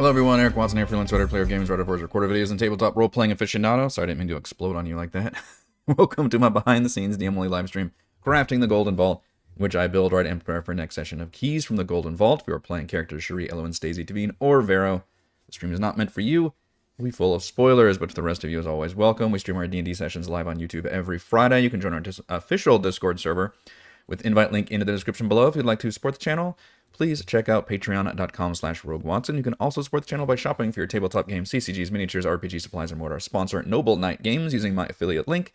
Hello everyone, Eric Watson here, freelance writer, player of games, writer of recorded videos, and tabletop role-playing aficionado. Sorry, I didn't mean to explode on you like that. Welcome to my behind-the-scenes DM-only live stream, Crafting the Golden Vault, in which I build, write, and prepare for next session of Keys from the Golden Vault. If you are playing characters Cherie, Elowen, Stacey, Tavine, or Vero, the stream is not meant for you. It'll be full of spoilers, but for the rest of you, as always, welcome. We stream our D&D sessions live on YouTube every Friday. You can join our official Discord server with invite link into the description below. If you'd like to support the channel, please check out patreon.com/roguewatson. You can also support the channel by shopping for your tabletop games, CCGs, miniatures, RPG supplies, and more. Our sponsor, Noble Knight Games, using my affiliate link.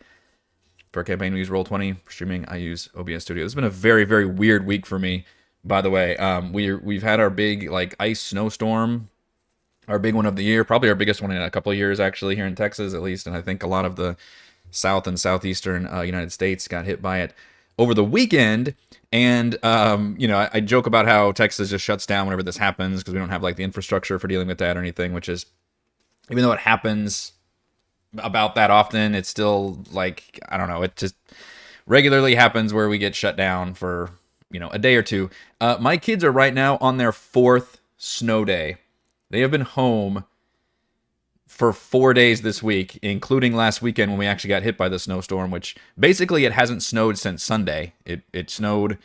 For our campaign, we use Roll20. For streaming, I use OBS Studio. This has been a very, very weird week for me, by the way. We've had our big ice snowstorm, our big one of the year, probably our biggest one in a couple of years, actually, here in Texas, at least. And I think a lot of the south and southeastern United States got hit by it over the weekend. And, I joke about how Texas just shuts down whenever this happens because we don't have, the infrastructure for dealing with that or anything, which is, even though it happens about that often, it's still, I don't know, it just regularly happens where we get shut down for, a day or two. My kids are right now on their 4th snow day. They have been home for 4 days this week, including last weekend when we actually got hit by the snowstorm, which basically it hasn't snowed since Sunday. It snowed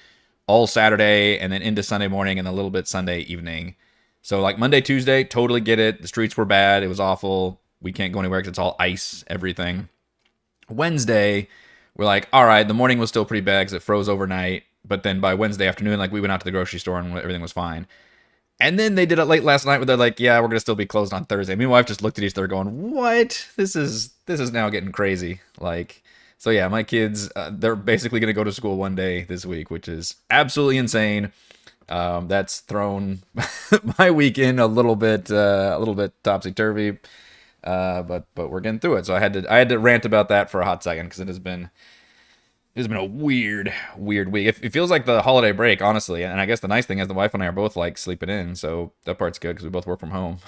all Saturday and then into Sunday morning and a little bit Sunday evening. So Monday, Tuesday, totally get it. The streets were bad. It was awful. We can't go anywhere because it's all ice, everything. Wednesday, we're all right, the morning was still pretty bad because it froze overnight. But then by Wednesday afternoon, we went out to the grocery store and everything was fine. And then they did it late last night where they're yeah, we're going to still be closed on Thursday. Me and my wife just looked at each other going, what? This is now getting crazy. So yeah, my kids, they're basically going to go to school one day this week, which is absolutely insane. That's thrown my weekend a little bit topsy-turvy. But we're getting through it. So I had to rant about that for a hot second because it's been a weird week. It feels like the holiday break, honestly. And I guess the nice thing is the wife and I are both sleeping in, so that part's good because we both work from home.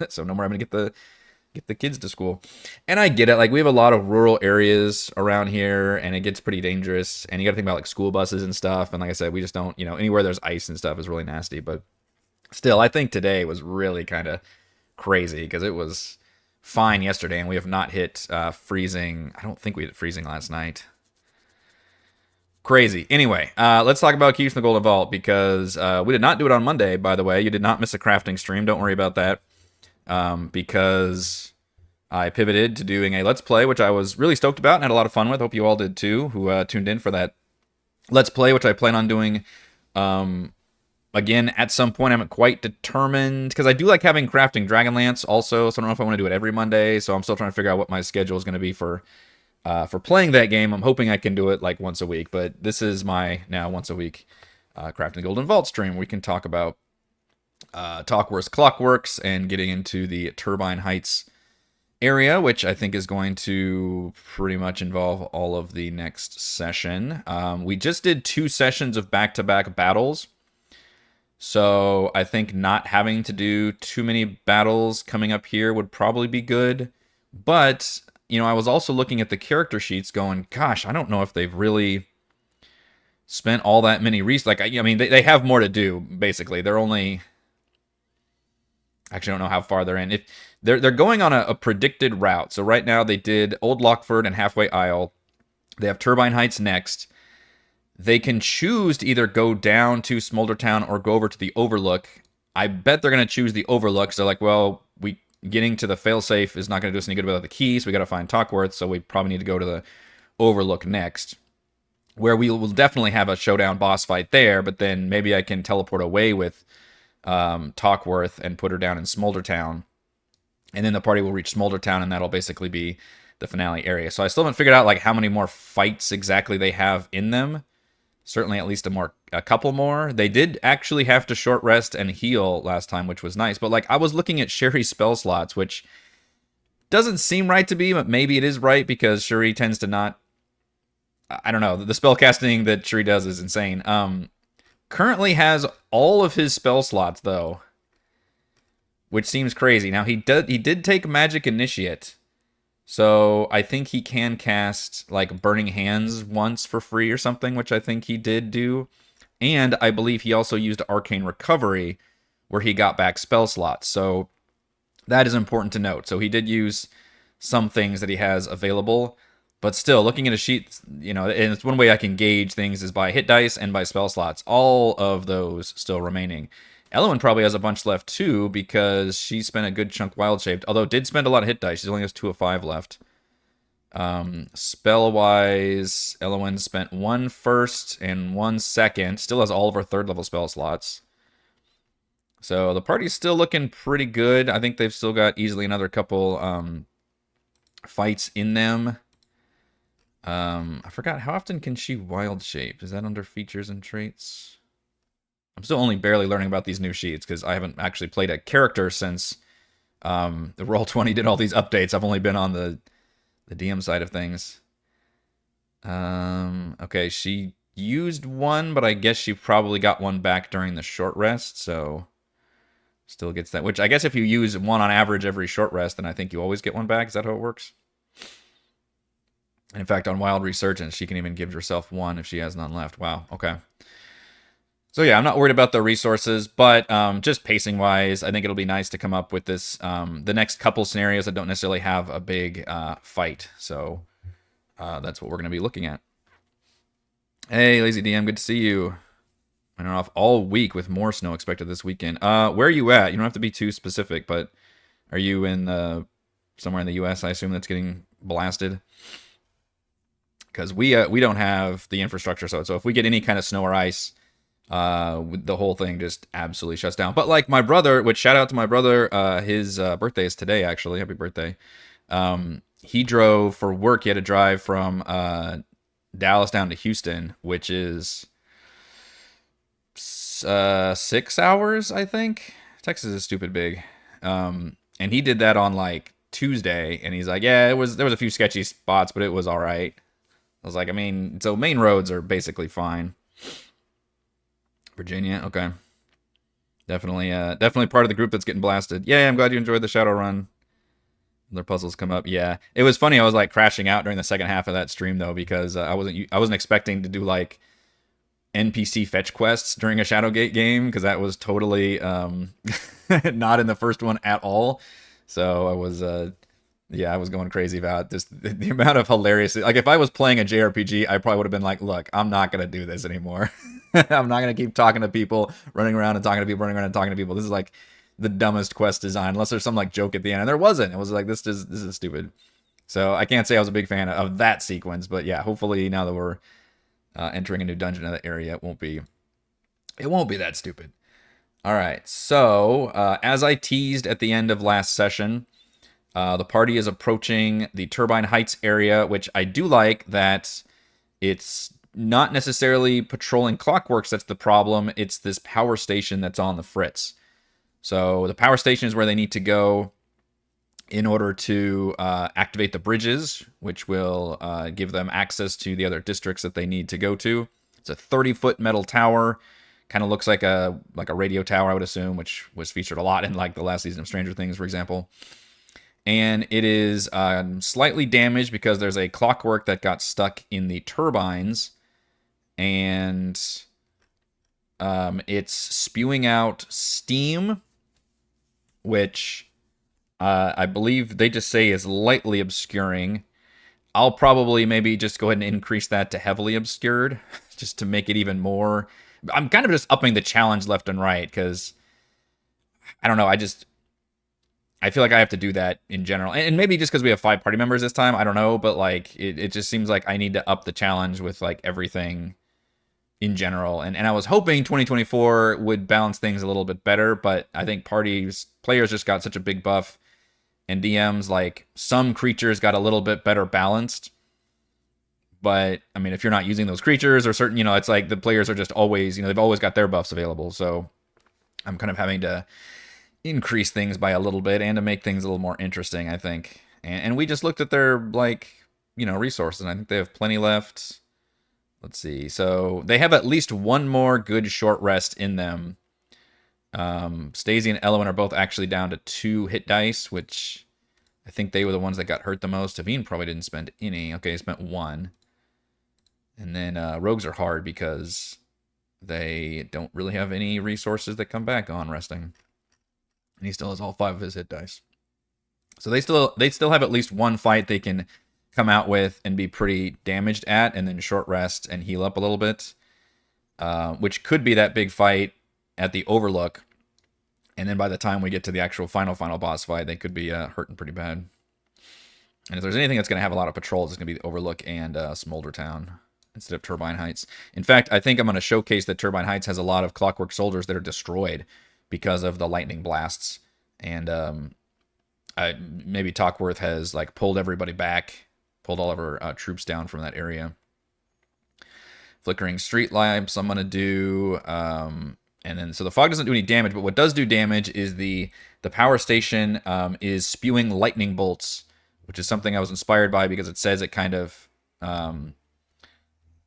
So no more having to get the kids to school. And I get it. We have a lot of rural areas around here, and it gets pretty dangerous. And you got to think about school buses and stuff. And like I said, we just don't. Anywhere there's ice and stuff is really nasty. But still, I think today was really kind of crazy because it was fine yesterday, and we have not hit freezing. I don't think we hit freezing last night. Crazy. Anyway, let's talk about Keys from the Golden Vault because we did not do it on Monday, by the way. You did not miss a crafting stream. Don't worry about that because I pivoted to doing a Let's Play, which I was really stoked about and had a lot of fun with. Hope you all did too, who tuned in for that Let's Play, which I plan on doing again at some point. I haven't quite determined because I do like having crafting Dragonlance also, so I don't know if I want to do it every Monday. So I'm still trying to figure out what my schedule is going to be for playing that game. I'm hoping I can do it once a week, but this is my now once a week Crafting the Golden Vault stream. We can talk about Tockworth, Clockworks, and getting into the Turbine Heights area, which I think is going to pretty much involve all of the next session. We just did 2 sessions of back-to-back battles, so I think not having to do too many battles coming up here would probably be good, but I was also looking at the character sheets going, gosh, I don't know if they've really spent all that many they have more to do, basically. They're only... Actually, I don't know how far they're in. If they're going on a predicted route. So right now they did Old Lockford and Halfway Isle. They have Turbine Heights next. They can choose to either go down to Smoldertown or go over to the Overlook. I bet they're going to choose the Overlook. So getting to the failsafe is not going to do us any good without the keys. We got to find Tockworth, so we probably need to go to the Overlook next, where we will definitely have a showdown boss fight there, but then maybe I can teleport away with Tockworth and put her down in Smoldertown, and then the party will reach Smoldertown, and that'll basically be the finale area. So I still haven't figured out how many more fights exactly they have in them. Certainly at least a couple more. They did actually have to short rest and heal last time, which was nice. But I was looking at Cherie's spell slots, which doesn't seem right to be, but maybe it is right because Cherie tends to not... I don't know. The spell casting that Cherie does is insane. Currently has all of his spell slots, though, which seems crazy. Now, he did take Magic Initiate, so I think he can cast, Burning Hands once for free or something, which I think he did do. And I believe he also used Arcane Recovery, where he got back spell slots. So That is important to note. So he did use some things that he has available, but still, looking at a sheet, you know, and it's one way I can gauge things is by hit dice and by spell slots. All of those still remaining. Elowen probably has a bunch left too because she spent a good chunk wild shaped, although did spend a lot of hit dice. She only has 2 of 5 left. Spell wise, Elowen spent 1 first and 1 second. Still has all of her 3rd level spell slots. So the party's still looking pretty good. I think they've still got easily another couple fights in them. I forgot, how often can she wild shape? Is that under features and traits? I'm still only barely learning about these new sheets because I haven't actually played a character since the Roll20 did all these updates. I've only been on the DM side of things. Okay, she used 1, but I guess she probably got 1 back during the short rest, so still gets that. Which I guess if you use 1 on average every short rest, then I think you always get 1 back. Is that how it works? And in fact, on Wild Resurgence, she can even give herself 1 if she has none left. Wow, okay. So yeah, I'm not worried about the resources, but just pacing-wise, I think it'll be nice to come up with this, the next couple scenarios that don't necessarily have a big fight. So that's what we're going to be looking at. Hey, Lazy DM, good to see you. I don't know, off all week with more snow expected this weekend. Where are you at? You don't have to be too specific, but are you in somewhere in the U.S.? I assume that's getting blasted. Because we don't have the infrastructure, so if we get any kind of snow or ice, the whole thing just absolutely shuts down. But like my brother, which shout out to my brother, his birthday is today, actually. Happy birthday. He drove for work. He had to drive from Dallas down to Houston, which is 6 hours, I think. Texas is stupid big. And he did that on like Tuesday, and he's like, yeah, there was a few sketchy spots, but it was all right. I was like, I mean, so main roads are basically fine. Virginia, okay. Definitely part of the group that's getting blasted. Yeah, I'm glad you enjoyed the Shadow Run. Their puzzles come up. Yeah, it was funny. I was like crashing out during the second half of that stream though because I wasn't expecting to do like NPC fetch quests during a Shadowgate game because that was totally not in the first one at all. So I was I was going crazy about just the amount of hilarious. Like if I was playing a JRPG, I probably would have been like, look, I'm not gonna do this anymore. I'm not gonna keep talking to people, running around and talking to people, running around and talking to people. This is like the dumbest quest design, unless there's some like joke at the end, and there wasn't. It was like this is stupid. So I can't say I was a big fan of that sequence, but yeah, hopefully now that we're entering a new dungeon in that area, it won't be that stupid. All right, so as I teased at the end of last session, the party is approaching the Turbine Heights area, which I do like that it's not necessarily patrolling Clockworks that's the problem. It's this power station that's on the fritz. So the power station is where they need to go in order to activate the bridges, which will give them access to the other districts that they need to go to. It's a 30-foot metal tower. Kind of looks like a radio tower, I would assume, which was featured a lot in like the last season of Stranger Things, for example. And it is slightly damaged because there's a clockwork that got stuck in the turbines. And it's spewing out steam, which I believe they just say is lightly obscuring. I'll probably maybe just go ahead and increase that to heavily obscured, just to make it even more. I'm kind of just upping the challenge left and right, because I don't know, I feel like I have to do that in general. And maybe just because we have 5 party members this time, I don't know, but like it just seems like I need to up the challenge with like everything in general. And I was hoping 2024 would balance things a little bit better, but I think players just got such a big buff, and DMs, like some creatures got a little bit better balanced. But I mean, if you're not using those creatures or certain, it's like the players are just always, they've always got their buffs available. So I'm kind of having to increase things by a little bit and to make things a little more interesting, I think. And we just looked at their resources, and I think they have plenty left. Let's see. So they have at least one more good short rest in them. Stacey and Elowen are both actually down to 2 hit dice, which I think they were the ones that got hurt the most. Tavine probably didn't spend any. Okay, he spent 1. And then rogues are hard because they don't really have any resources that come back on resting. And he still has all 5 of his hit dice. So they still have at least one fight they can come out with and be pretty damaged at, and then short rest and heal up a little bit, which could be that big fight at the Overlook. And then by the time we get to the actual final boss fight, they could be hurting pretty bad. And if there's anything that's going to have a lot of patrols, it's going to be the Overlook and Smolder Town instead of Turbine Heights. In fact, I think I'm going to showcase that Turbine Heights has a lot of Clockwork soldiers that are destroyed because of the lightning blasts. And maybe Tockworth has like pulled everybody back, pulled all of our troops down from that area. Flickering street lamps I'm going to do. And then, so the fog doesn't do any damage, but what does do damage is the power station is spewing lightning bolts, which is something I was inspired by because it says it kind of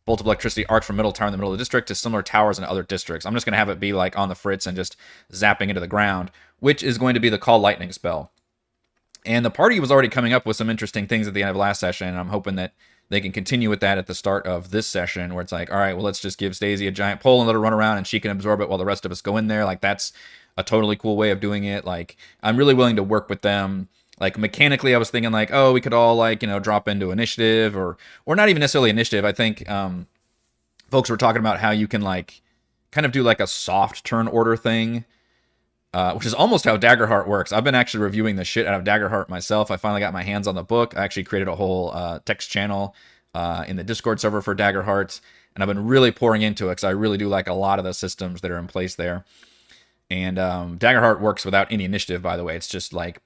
bolt of electricity arcs from middle tower in the middle of the district to similar towers in other districts. I'm just going to have it be like on the fritz and just zapping into the ground, which is going to be the call lightning spell. And the party was already coming up with some interesting things at the end of last session, and I'm hoping that they can continue with that at the start of this session, where it's like, all right, well, let's just give Stacey a giant pole and let her run around, and she can absorb it while the rest of us go in there. Like, that's a totally cool way of doing it. Like, I'm really willing to work with them. Like, mechanically, I was thinking, like, oh, we could all, like, drop into initiative, or not even necessarily initiative. I think folks were talking about how you can, like, kind of do, like, a soft turn order thing, which is almost how Daggerheart works. I've been actually reviewing the shit out of Daggerheart myself. I finally got my hands on the book. I actually created a whole text channel in the Discord server for Daggerheart, and I've been really pouring into it because I really do like a lot of the systems that are in place there. And Daggerheart works without any initiative, by the way. It's just like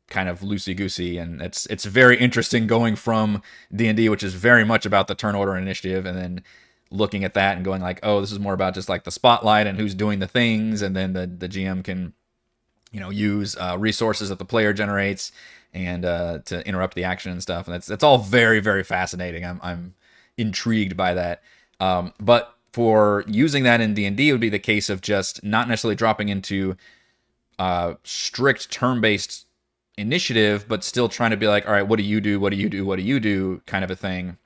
kind of loosey-goosey, and it's very interesting going from D&D, which is very much about the turn order and initiative, and then looking at that and going like, oh, this is more about just like the spotlight and who's doing the things, and then the GM can, use resources that the player generates and to interrupt the action and stuff. And that's all very, very fascinating. I'm intrigued by that. But for using that in D&D, it would be the case of just not necessarily dropping into strict turn-based initiative, but still trying to be like, all right, what do you do? What do you do? What do you do? Kind of a thing.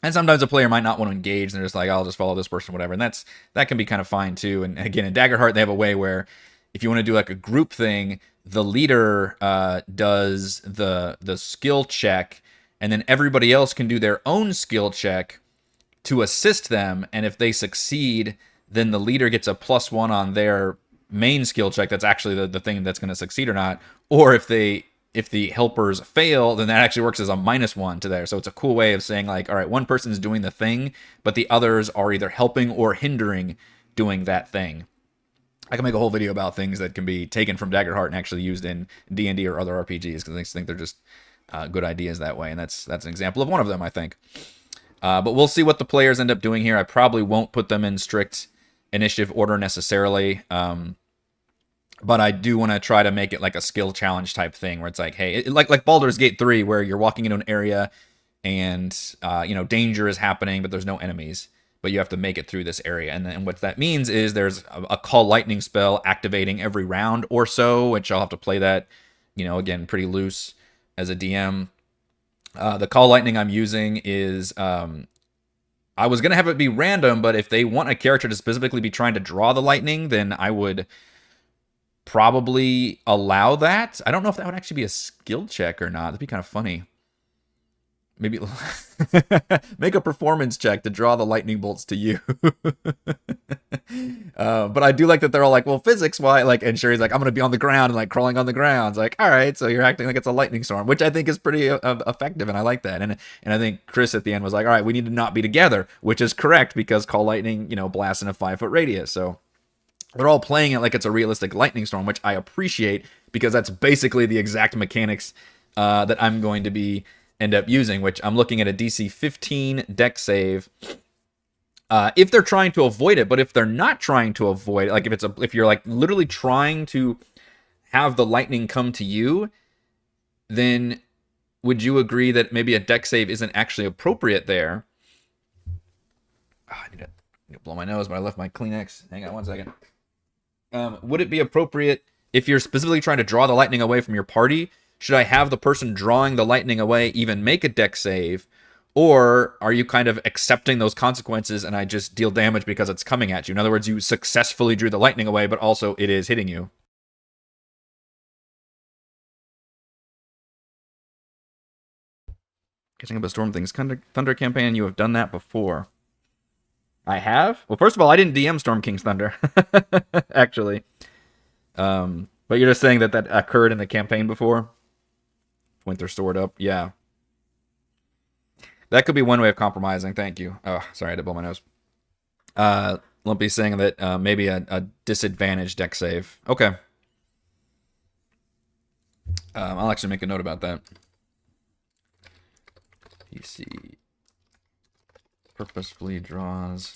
And sometimes a player might not want to engage, and they're just like, I'll just follow this person, whatever. And that can be kind of fine too. And again, in Daggerheart, they have a way where if you want to do like a group thing, the leader does the skill check, and then everybody else can do their own skill check to assist them. And if they succeed, then the leader gets a +1 on their main skill check. That's actually the thing that's going to succeed or not. Or if the helpers fail, then that actually works as a -1 to there. So it's a cool way of saying like, all right, one person's doing the thing, but the others are either helping or hindering doing that thing. I can make a whole video about things that can be taken from Daggerheart and actually used in D&D or other RPGs, because I just think they're just good ideas that way. And that's an example of one of them, I think. But we'll see what the players end up doing here. I probably won't put them in strict initiative order necessarily. But I do want to try to make it like a skill challenge type thing, where it's like, hey, like Baldur's Gate 3, where you're walking into an area and danger is happening, but there's no enemies, but you have to make it through this area. And then what that means is there's a call lightning spell activating every round or so, which I'll have to play that, again, pretty loose as a DM. The call lightning I'm using is I was gonna have it be random, but if they want a character to specifically be trying to draw the lightning, then I would probably allow that. I don't know if that would actually be a skill check or not. That'd be kind of funny. Maybe make a performance check to draw the lightning bolts to you. But I do like that they're all like, well, physics, why? Like, and Sherry's like, I'm gonna be on the ground and like crawling on the ground. It's like, all right, so you're acting like it's a lightning storm, which I think is pretty effective, and I like that. And I think Chris at the end was like, all right, we need to not be together, which is correct because call lightning, blasts in a 5-foot radius. So they're all playing it like it's a realistic lightning storm, which I appreciate because that's basically the exact mechanics that I'm going to end up using, which I'm looking at a DC 15 deck save. If they're trying to avoid it, but if they're not trying to avoid it, like if you're like literally trying to have the lightning come to you, then would you agree that maybe a deck save isn't actually appropriate there? I need to blow my nose, but I left my Kleenex. Hang on one second. Would it be appropriate if you're specifically trying to draw the lightning away from your party? Should I have the person drawing the lightning away even make a deck save? Or are you kind of accepting those consequences and I just deal damage because it's coming at you? In other words, you successfully drew the lightning away, but also it is hitting you. Catching up a Storm Things Thunder campaign, you have done that before. I have? Well, first of all, I didn't DM Storm King's Thunder, actually. But you're just saying that that occurred in the campaign before? Winter Sword up, yeah. That could be one way of compromising, thank you. Oh, sorry, I had to blow my nose. Lumpy saying that maybe a disadvantaged deck save. Okay. I'll actually make a note about that. PC purposefully draws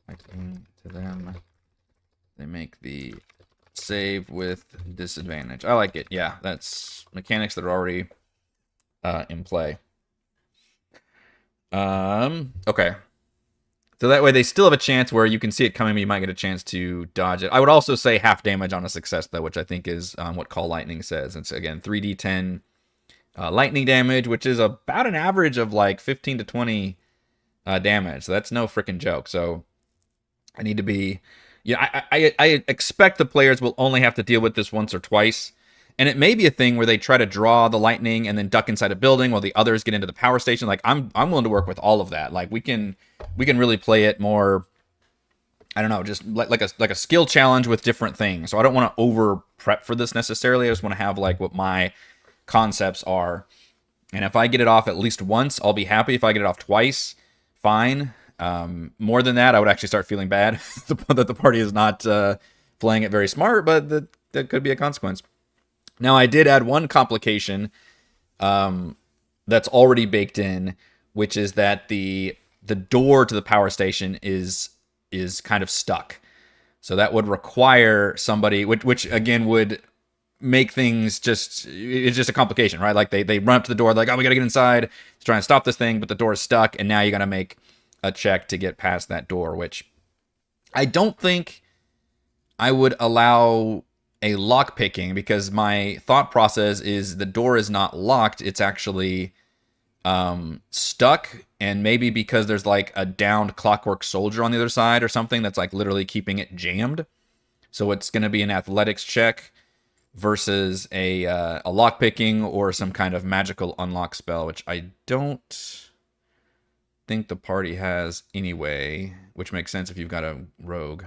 lightning to them. They make the save with disadvantage. I like it. Yeah, that's mechanics that are already in play. Okay. So that way they still have a chance where you can see it coming, but you might get a chance to dodge it. I would also say half damage on a success, though, which I think is what Call Lightning says. It's, again, 3d10 lightning damage, which is about an average of like 15 to 20 damage. So that's no freaking joke. So I need to be... Yeah, I expect the players will only have to deal with this once or twice. And it may be a thing where they try to draw the lightning and then duck inside a building while the others get into the power station. Like, I'm willing to work with all of that. Like, we can really play it more, I don't know, just like a skill challenge with different things. So I don't want to over prep for this necessarily. I just want to have like what my concepts are. And if I get it off at least once, I'll be happy. If I get it off twice, fine. More than that, I would actually start feeling bad that the party is not playing it very smart, but that could be a consequence. Now, I did add one complication that's already baked in, which is that the door to the power station is kind of stuck. So that would require somebody, which again would make things it's just a complication, right? Like they run up to the door, like, oh, we got to get inside, trying to stop this thing, but the door is stuck, and now you got to make a check to get past that door, which I don't think I would allow a lock picking, because my thought process is the door is not locked, it's actually stuck, and maybe because there's like a downed Clockwork soldier on the other side or something that's like literally keeping it jammed. So it's going to be an athletics check versus a lock picking or some kind of magical unlock spell, which I don't think the party has anyway, which makes sense if you've got a rogue.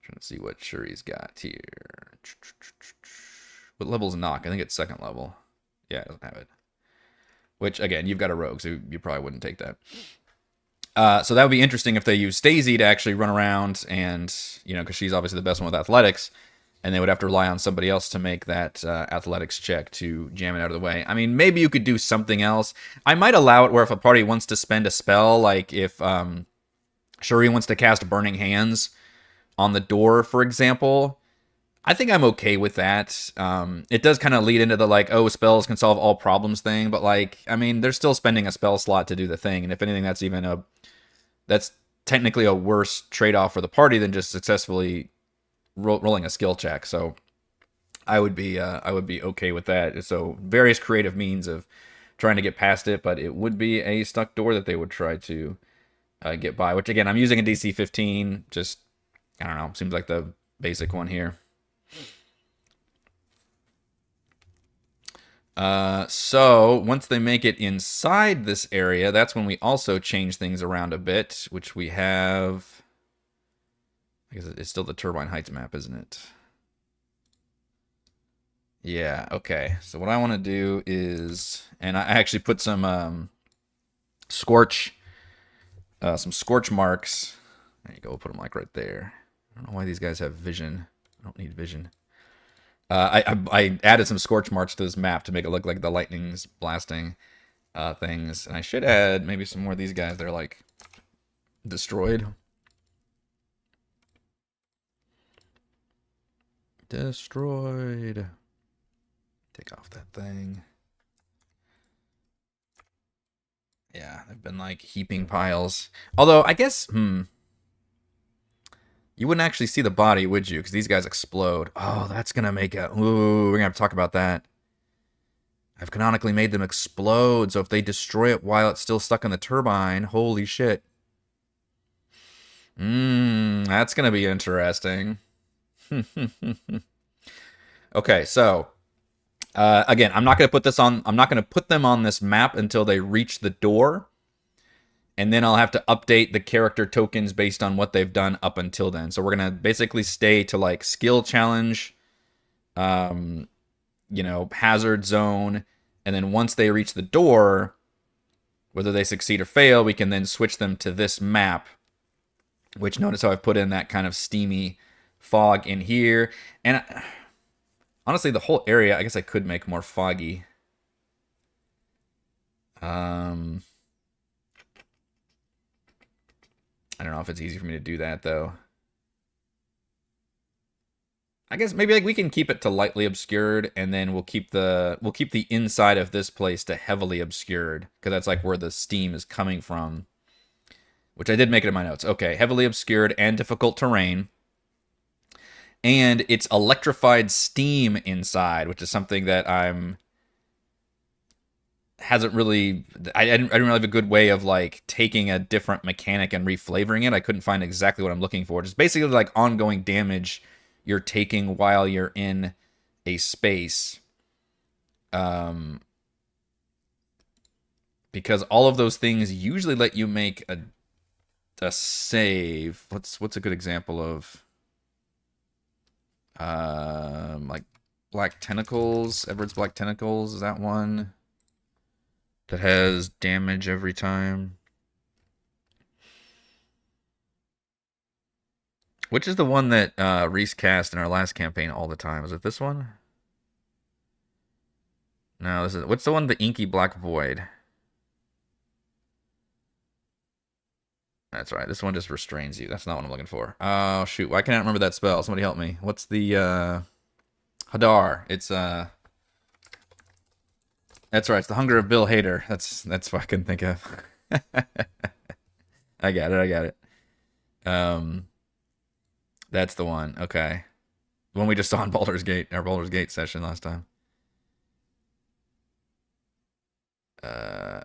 Trying to see what Shuri's got here. What level's knock? I think it's second level. Yeah, it doesn't have it. Which, again, you've got a rogue, so you probably wouldn't take that. So that would be interesting if they use Stacey to actually run around and, you know, because she's obviously the best one with athletics, and they would have to rely on somebody else to make that athletics check to jam it out of the way. I mean, maybe you could do something else. I might allow it where if a party wants to spend a spell, like if Shuri wants to cast Burning Hands on the door, for example, I think I'm okay with that. It does kind of lead into the like, oh, spells can solve all problems thing, but like, I mean, they're still spending a spell slot to do the thing, and if anything, that's technically a worse trade-off for the party than just successfully rolling a skill check. So I would be okay with that. So various creative means of trying to get past it, but it would be a stuck door that they would try to get by. Which again, I'm using a DC 15. Just, I don't know, seems like the basic one here. So once they make it inside this area, that's when we also change things around a bit, which we have. I guess it's still the Turbine Heights map, isn't it? Yeah, okay. So what I want to do is, and I actually put some scorch marks. There you go, we'll put them like right there. I don't know why these guys have vision. I don't need vision. I added some scorch marks to this map to make it look like the lightning's blasting things. And I should add maybe some more of these guys that are like destroyed. Destroyed. Take off that thing. Yeah, they've been like heaping piles. Although, I guess, you wouldn't actually see the body, would you? Because these guys explode. Oh, that's going to make it... Ooh, we're going to have to talk about that. I've canonically made them explode, so if they destroy it while it's still stuck in the turbine, holy shit. That's going to be interesting. Okay, so Again, I'm not going to put this on. I'm not going to put them on this map until they reach the door, and then I'll have to update the character tokens based on what they've done up until then. So we're going to basically stay to like skill challenge, hazard zone, and then once they reach the door, whether they succeed or fail, we can then switch them to this map, which notice how I've put in that kind of steamy fog in here. And honestly, the whole area, I guess I could make more foggy. I don't know if it's easy for me to do that, though. I guess maybe like we can keep it to lightly obscured, and then we'll keep the inside of this place to heavily obscured, because that's like where the steam is coming from. Which I did make it in my notes. Okay, heavily obscured and difficult terrain. And it's electrified steam inside, which is something that I didn't really have a good way of like taking a different mechanic and reflavoring it. I couldn't find exactly what I'm looking for. Just basically like ongoing damage you're taking while you're in a space. Because all of those things usually let you make a save. What's a good example of like Black Tentacles? Edward's Black Tentacles, is that one that has damage every time? Which is the one that Reese cast in our last campaign all the time? Is it this one? No, this is, what's the one, the Inky Black Void? That's right. This one just restrains you. That's not what I'm looking for. Oh, shoot. Why can't I remember that spell? Somebody help me. What's the, Hadar. It's, that's right. It's the Hunger of Bill Hader. That's what I couldn't think of. I got it. That's the one. Okay. The one we just saw in Baldur's Gate, our Baldur's Gate session last time.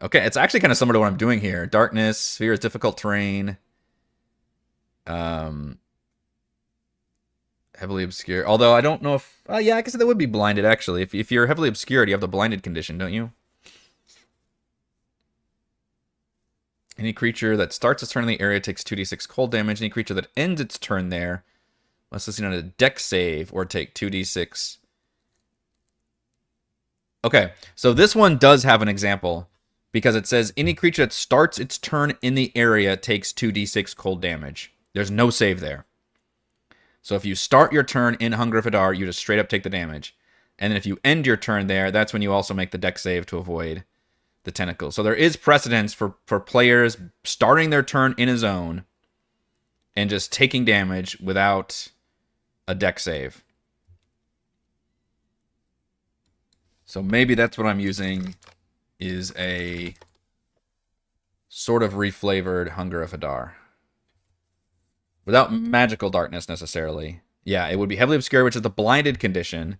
Okay, it's actually kind of similar to what I'm doing here. Darkness, sphere is difficult terrain. Heavily obscure. Although I don't know if... yeah, I guess that would be blinded, actually. If you're heavily obscured, you have the blinded condition, don't you? Any creature that starts its turn in the area takes 2d6 cold damage. Any creature that ends its turn there must succeed on a dex save or take 2d6. Okay, so this one does have an example, because it says any creature that starts its turn in the area takes 2d6 cold damage. There's no save there. So if you start your turn in Hunger of Hadar, you just straight up take the damage. And then if you end your turn there, that's when you also make the dex save to avoid the tentacles. So there is precedence for players starting their turn in a zone and just taking damage without a dex save. So maybe that's what I'm using, is a sort of reflavored Hunger of Hadar. Without magical darkness necessarily. Yeah, it would be heavily obscure, which is the blinded condition.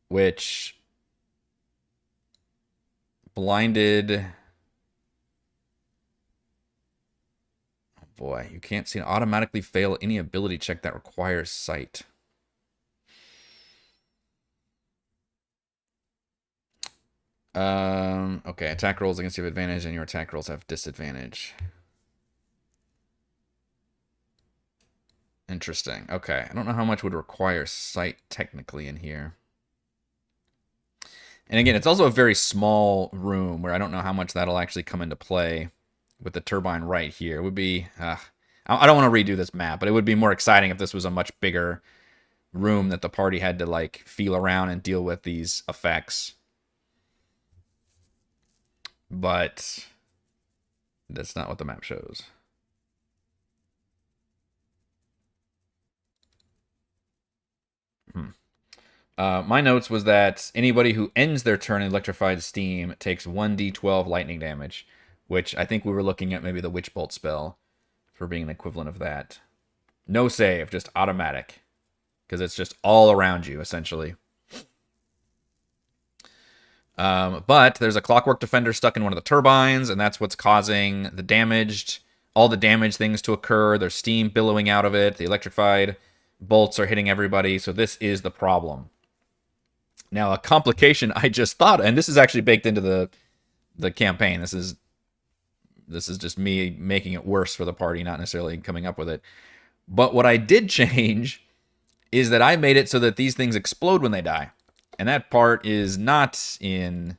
Which... blinded... oh boy, you can't see and automatically fail any ability check that requires sight. Okay, attack rolls against you have advantage, and your attack rolls have disadvantage. Interesting. Okay, I don't know how much would require sight technically in here. And again, it's also a very small room where I don't know how much that'll actually come into play with the turbine right here. It would be... I don't want to redo this map, but it would be more exciting if this was a much bigger room that the party had to like feel around and deal with these effects. But that's not what the map shows. My notes was that anybody who ends their turn in electrified steam takes 1d12 lightning damage, which I think we were looking at maybe the Witch Bolt spell for being an equivalent of that. No save, just automatic, because it's just all around you, essentially. But there's a Clockwork Defender stuck in one of the turbines, and that's what's causing the damaged, all the damage things to occur. There's steam billowing out of it. The electrified bolts are hitting everybody, so this is the problem. Now, a complication I just thought, and this is actually baked into the campaign. This is just me making it worse for the party, not necessarily coming up with it. But what I did change is that I made it so that these things explode when they die. And that part is not in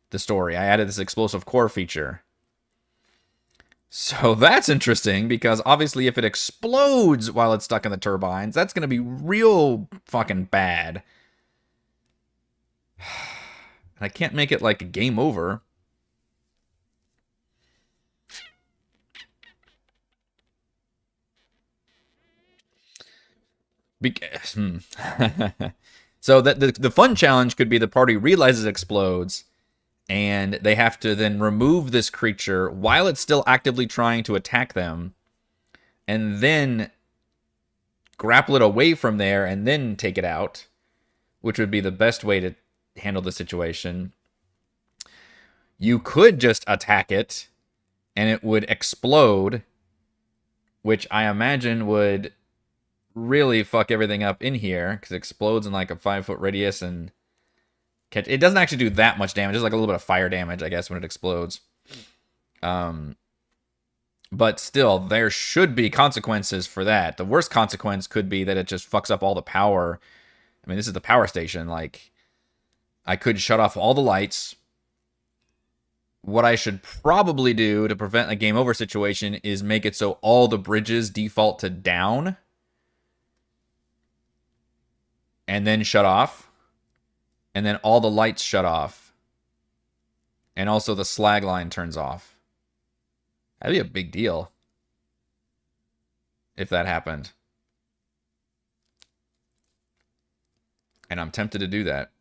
the story. I added this explosive core feature. So that's interesting, because obviously if it explodes while it's stuck in the turbines, that's going to be real fucking bad. And I can't make it like a game over. So that the fun challenge could be the party realizes it explodes, and they have to then remove this creature while it's still actively trying to attack them, and then grapple it away from there and then take it out, which would be the best way to handle the situation. You could just attack it and it would explode, which I imagine would really fuck everything up in here, because it explodes in like a 5-foot radius and it doesn't actually do that much damage. It's like a little bit of fire damage, I guess, when it explodes. But still, there should be consequences for that. The worst consequence could be that it just fucks up all the power. I mean, this is the power station. Like, I could shut off all the lights. What I should probably do to prevent a game over situation is make it so all the bridges default to down, and then shut off, and then all the lights shut off, and also the slag line turns off. That'd be a big deal if that happened. And I'm tempted to do that.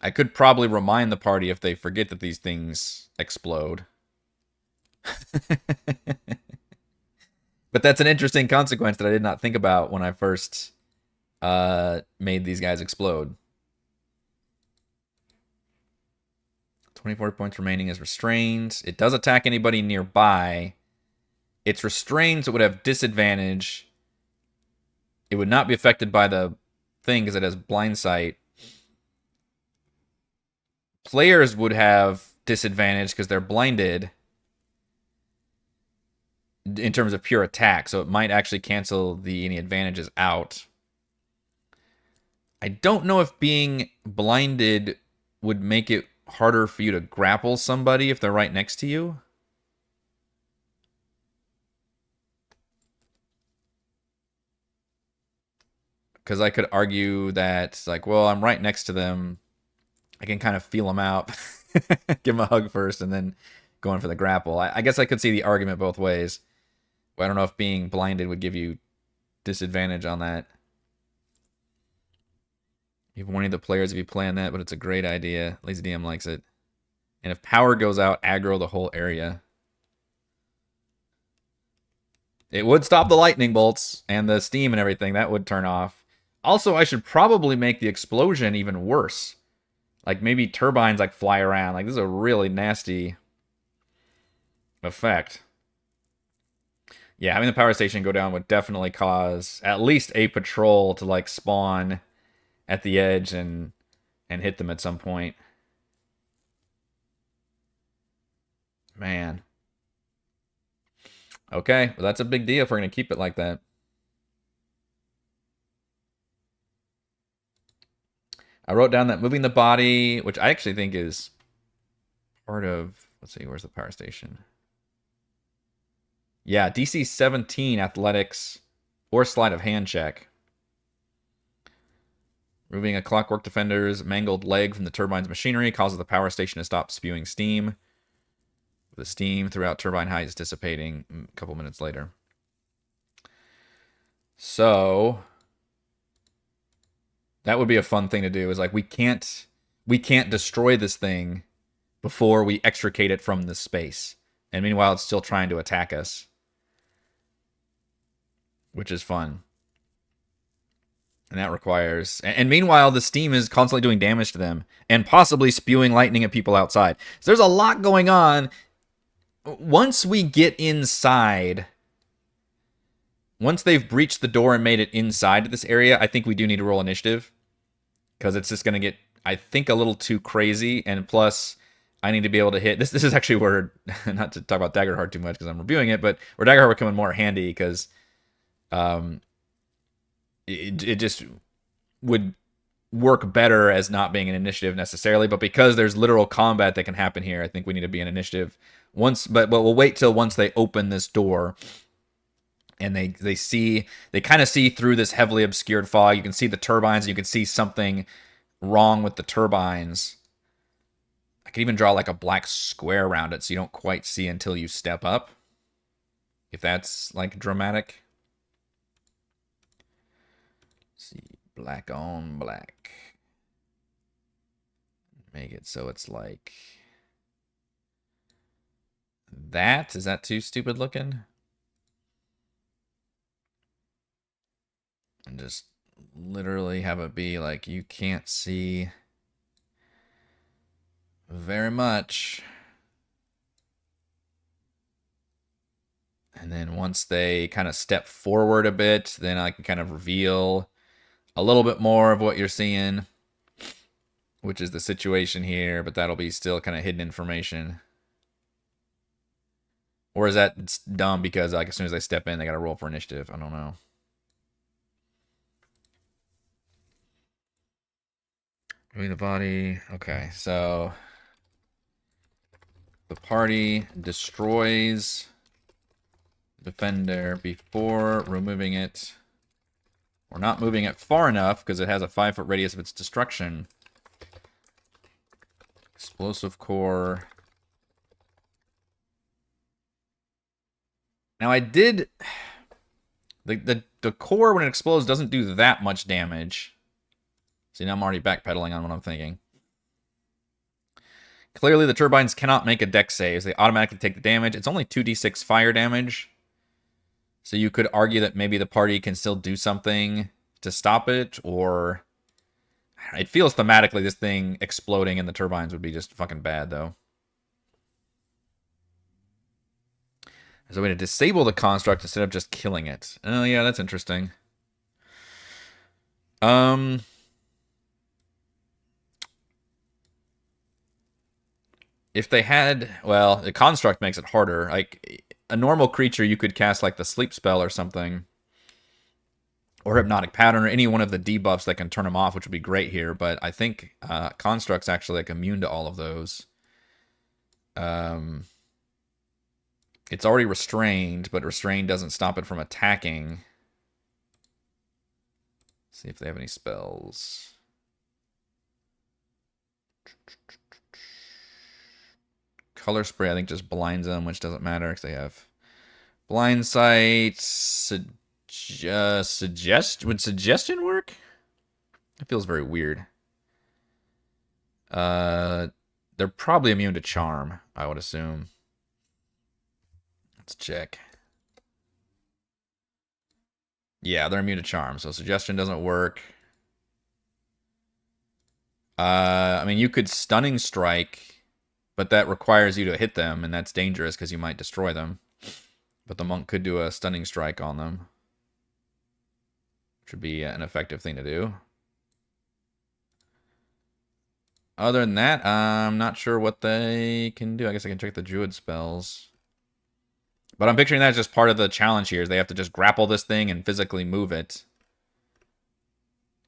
I could probably remind the party if they forget that these things explode. But that's an interesting consequence that I did not think about when I first made these guys explode. 24 points remaining is restrained. It does attack anybody nearby. It's restrained, so it would have disadvantage. It would not be affected by the thing because it has blind sight. Players would have disadvantage because they're blinded in terms of pure attack, so it might actually cancel any advantages out. I don't know if being blinded would make it harder for you to grapple somebody if they're right next to you. Because I could argue that, like, well, I'm right next to them. I can kind of feel them out. Give them a hug first and then go in for the grapple. I guess I could see the argument both ways. But I don't know if being blinded would give you disadvantage on that. You've warned the players if you plan that, but it's a great idea. Lazy DM likes it. And if power goes out, aggro the whole area. It would stop the lightning bolts and the steam and everything. That would turn off. Also, I should probably make the explosion even worse. Like, maybe turbines, like, fly around. Like, this is a really nasty effect. Yeah, having the power station go down would definitely cause at least a patrol to, like, spawn at the edge and hit them at some point. Man. Okay, well, that's a big deal if we're going to keep it like that. I wrote down that moving the body, which I actually think is part of... Let's see, where's the power station? Yeah, DC 17 athletics or sleight of hand check. Removing a Clockwork defender's mangled leg from the turbine's machinery causes the power station to stop spewing steam. The steam throughout turbine height is dissipating a couple minutes later. So that would be a fun thing to do. Is like we can't destroy this thing before we extricate it from this space. And meanwhile, it's still trying to attack us, which is fun. And that requires... And meanwhile, the steam is constantly doing damage to them and possibly spewing lightning at people outside. So there's a lot going on. Once we get inside, once they've breached the door and made it inside of this area, I think we do need to roll initiative. because it's just going to get, I think, a little too crazy. And plus, I need to be able to hit. This is actually where, not to talk about Daggerheart too much because I'm reviewing it, but where Daggerheart would come in more handy because it just would work better as not being an initiative necessarily. But because there's literal combat that can happen here, I think we need to be an initiative once. But we'll wait till once they open this door. And they kind of see through this heavily obscured fog. You can see the turbines. And you can see something wrong with the turbines. I could even draw like a black square around it so you don't quite see until you step up. If that's like dramatic. Let's see, black on black. Make it so it's like that. Is that too stupid looking? And just literally have it be like you can't see very much. And then once they kind of step forward a bit, then I can kind of reveal a little bit more of what you're seeing, which is the situation here, but that'll be still kind of hidden information. Or is that dumb because like as soon as they step in, they got to roll for initiative? I don't know. Moving the body. Okay, so the party destroys the defender before removing it. Or not moving it far enough because it has a 5-foot radius of its destruction. Explosive core. Now I did... The core when it explodes doesn't do that much damage. See, now I'm already backpedaling on what I'm thinking. Clearly, the turbines cannot make a dex save. They automatically take the damage. It's only 2d6 fire damage. So you could argue that maybe the party can still do something to stop it, or... It feels thematically this thing exploding in the turbines would be just fucking bad, though. There's a way to disable the construct instead of just killing it. Oh, yeah, that's interesting. If they had, well, the construct makes it harder. Like a normal creature, you could cast like the sleep spell or something, or hypnotic pattern, or any one of the debuffs that can turn them off, which would be great here. But I think construct's actually like immune to all of those. It's already restrained, but restrained doesn't stop it from attacking. See if they have any spells. Color spray, I think, just blinds them, which doesn't matter because they have blind sight. Would suggestion work? It feels very weird. They're probably immune to charm, I would assume. Let's check. Yeah, they're immune to charm, so suggestion doesn't work. I mean, you could stunning strike, but that requires you to hit them, and that's dangerous because you might destroy them. But the monk could do a stunning strike on them, which would be an effective thing to do. Other than that, I'm not sure what they can do. I guess I can check the druid spells. But I'm picturing that as just part of the challenge here. Is they have to just grapple this thing and physically move it.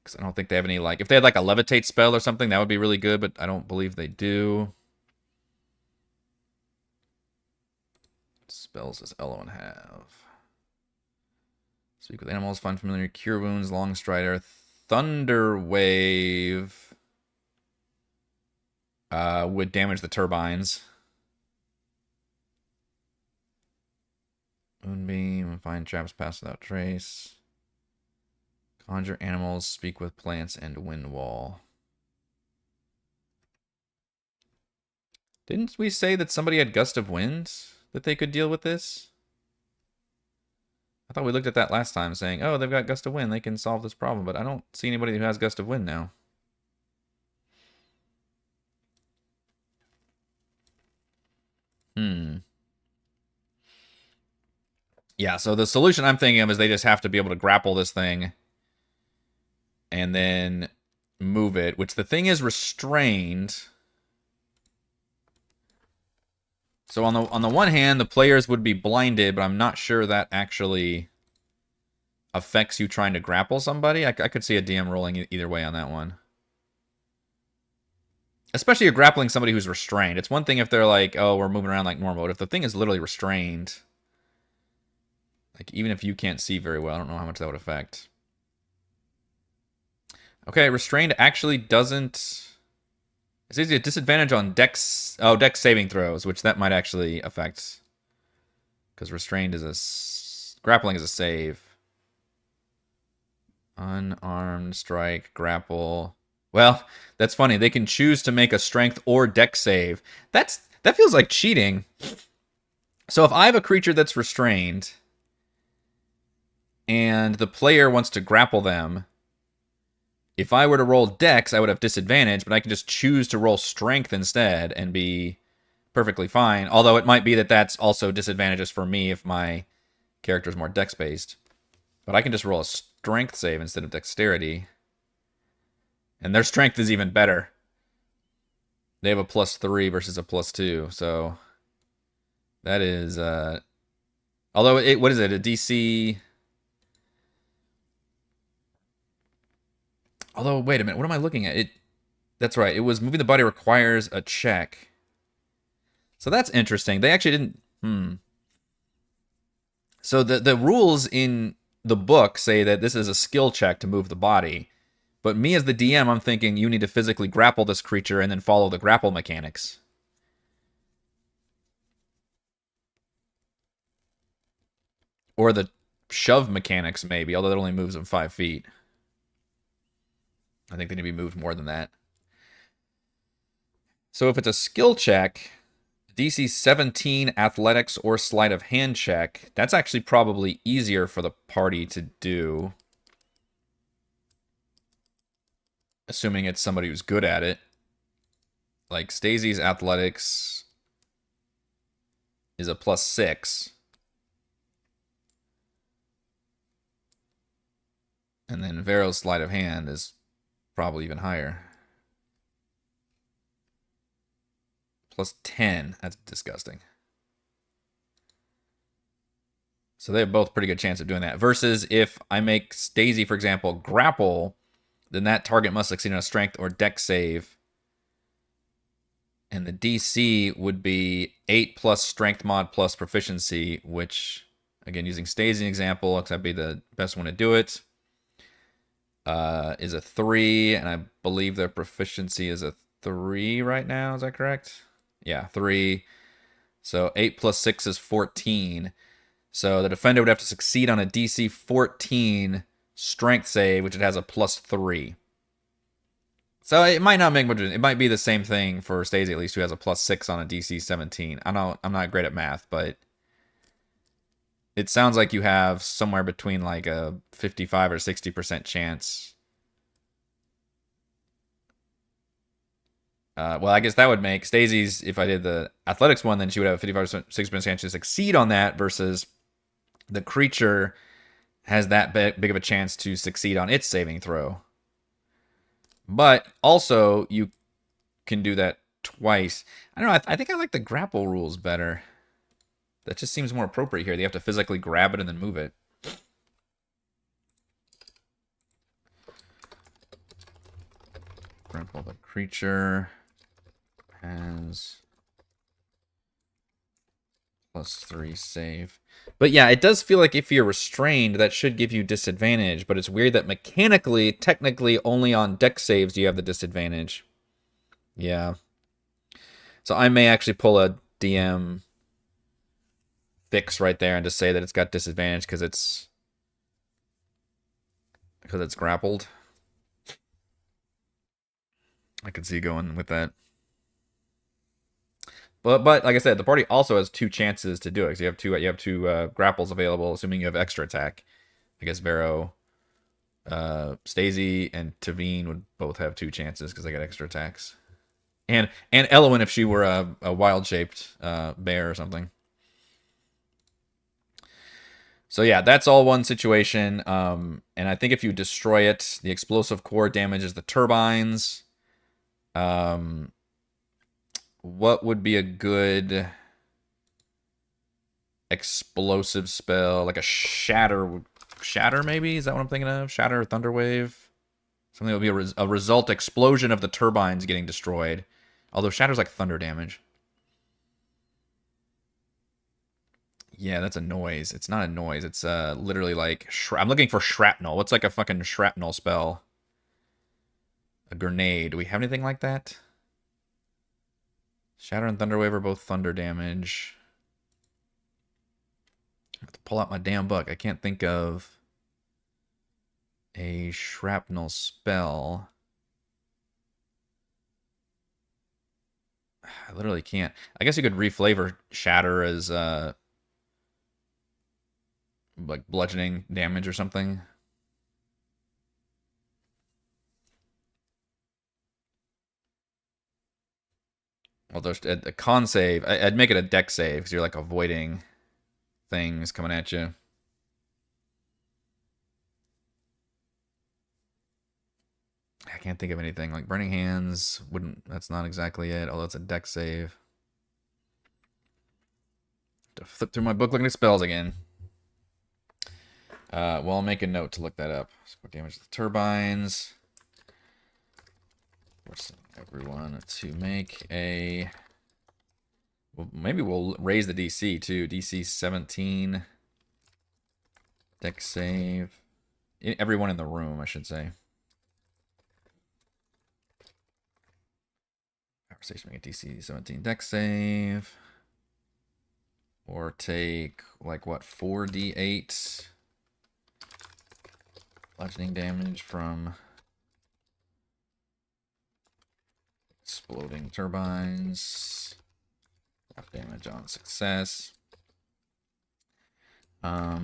Because I don't think they have any, like... If they had, like, a levitate spell or something, that would be really good, but I don't believe they do. What spells does Elwyn have? Speak with animals, find familiar, cure wounds, long strider, thunder wave... would damage the turbines. Moonbeam, find traps, pass without trace. Conjure animals, speak with plants, and wind wall. Didn't we say that somebody had gust of wind? That they could deal with this? I thought we looked at that last time saying, oh, they've got gust of wind, they can solve this problem, but I don't see anybody who has gust of wind now. Yeah, so the solution I'm thinking of is they just have to be able to grapple this thing and then move it, which the thing is restrained. So on the one hand, the players would be blinded, but I'm not sure that actually affects you trying to grapple somebody. I could see a DM rolling either way on that one. Especially you're grappling somebody who's restrained. It's one thing if they're like, oh, we're moving around like normal. But if the thing is literally restrained, like even if you can't see very well, I don't know how much that would affect. Okay, restrained actually doesn't... It's easy a disadvantage on dex... Oh, dex saving throws, which that might actually affect. Because restrained is a... Grappling is a save. Unarmed, strike, grapple... Well, that's funny. They can choose to make a strength or dex save. That feels like cheating. So if I have a creature that's restrained and the player wants to grapple them, if I were to roll dex, I would have disadvantage, but I can just choose to roll strength instead and be perfectly fine. Although it might be that that's also disadvantages for me if my character is more dex-based. But I can just roll a strength save instead of dexterity. And their strength is even better. They have a +3 versus a +2, so that is although what is it? A DC. Although wait a minute, what am I looking at? That's right. It was moving the body requires a check. So that's interesting. They actually didn't So the rules in the book say that this is a skill check to move the body. But me as the DM, I'm thinking you need to physically grapple this creature and then follow the grapple mechanics. Or the shove mechanics, maybe, although it only moves them 5 feet. I think they need to be moved more than that. So if it's a skill check, DC 17 athletics or sleight of hand check, that's actually probably easier for the party to do. Assuming it's somebody who's good at it. Like, Stacey's athletics is a +6. And then Vero's sleight of hand is probably even higher. +10. That's disgusting. So they have both pretty good chance of doing that. Versus if I make Stacey, for example, grapple, then that target must succeed on a strength or dex save. And the DC would be 8 plus strength mod plus proficiency, which, again, using Stacey as an example, because that'd be the best one to do it, is a 3, and I believe their proficiency is a 3 right now. Is that correct? Yeah, 3. So 8 plus 6 is 14. So the defender would have to succeed on a DC 14 strength save, which it has a +3. So it might not make much difference. It might be the same thing for Stacey, at least, who has a +6 on a DC 17. I'm not great at math, but it sounds like you have somewhere between like a 55 or 60% chance. Well, I guess that would make Stacey's, if I did the athletics one, then she would have a 55 or 60% chance to succeed on that, versus the creature has that big of a chance to succeed on its saving throw. But also, you can do that twice. I don't know, I think I like the grapple rules better. That just seems more appropriate here. They have to physically grab it and then move it. Grapple the creature has +3 save. But yeah, it does feel like if you're restrained, that should give you disadvantage. But it's weird that mechanically, technically, only on dex saves do you have the disadvantage. Yeah. So I may actually pull a DM fix right there and just say that it's got disadvantage because it's grappled. I could see going with that. But like I said, the party also has 2 chances to do it. So you have two grapples available, assuming you have extra attack. I guess Vero, Stacey, and Tavine would both have 2 chances because they got extra attacks. And Elwyn if she were a wild-shaped bear or something. So yeah, that's all one situation. And I think if you destroy it, the explosive core damages the turbines. What would be a good explosive spell? Like a shatter. Shatter, maybe? Is that what I'm thinking of? Shatter, Thunderwave? Something that would be a result explosion of the turbines getting destroyed. Although Shatter's like thunder damage. Yeah, that's a noise. It's not a noise. It's literally like... I'm looking for shrapnel. What's like a fucking shrapnel spell? A grenade. Do we have anything like that? Shatter and Thunderwave are both thunder damage. I have to pull out my damn book. I can't think of a shrapnel spell. I literally can't. I guess you could reflavor Shatter as like bludgeoning damage or something. Well, there's a con save. I'd make it a deck save because you're like avoiding things coming at you. I can't think of anything. Like Burning Hands wouldn't. That's not exactly it. Although it's a deck save. To flip through my book looking at spells again. Well, I'll make a note to look that up. So damage the turbines. Forcing everyone to make a... Well, maybe we'll raise the DC too. DC 17. Deck save. Everyone in the room, I should say. Conversation, make a DC 17 deck save. Or take, like, what, 4d8 bludgeoning damage from exploding turbines. Half damage on success. All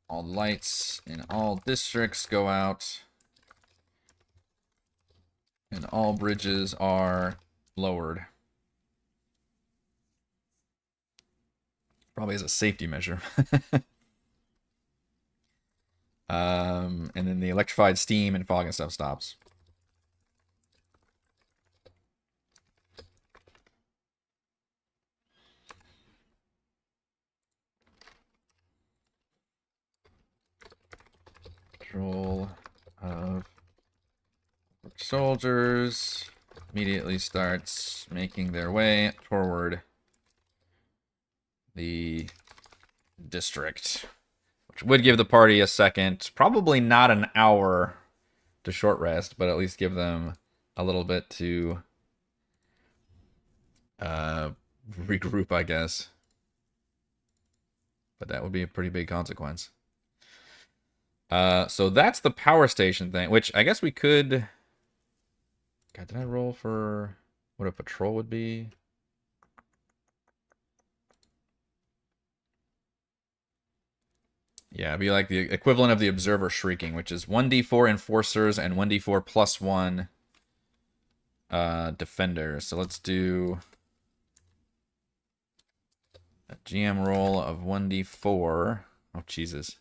lights in all districts go out. And all bridges are lowered. Probably as a safety measure. And then the electrified steam and fog and stuff stops. Control of soldiers immediately starts making their way toward the district, which would give the party a second, probably not an hour to short rest, but at least give them a little bit to regroup, I guess. But that would be a pretty big consequence. So that's the power station thing, which I guess we could... God, did I roll for what a patrol would be? Yeah, it'd be like the equivalent of the Observer Shrieking, which is 1d4 Enforcers and 1d4 plus 1 Defenders. So let's do a GM roll of 1d4. Oh, Jesus.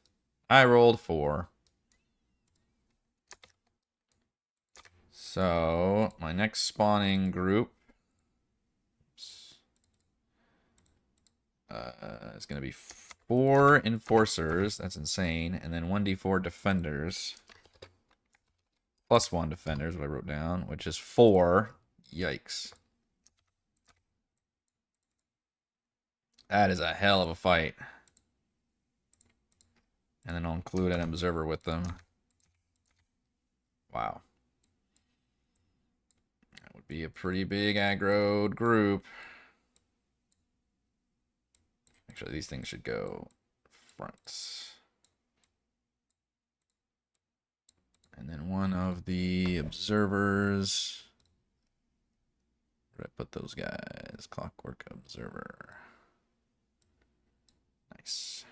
I rolled 4. So, my next spawning group is going to be 4 Enforcers. That's insane. And then 1d4 Defenders. Plus 1 Defenders, what I wrote down, which is 4. Yikes. That is a hell of a fight. And then I'll include an Observer with them. Wow. That would be a pretty big aggroed group. Actually, these things should go front. And then one of the Observers. Where did I put those guys? Clockwork Observer. Nice.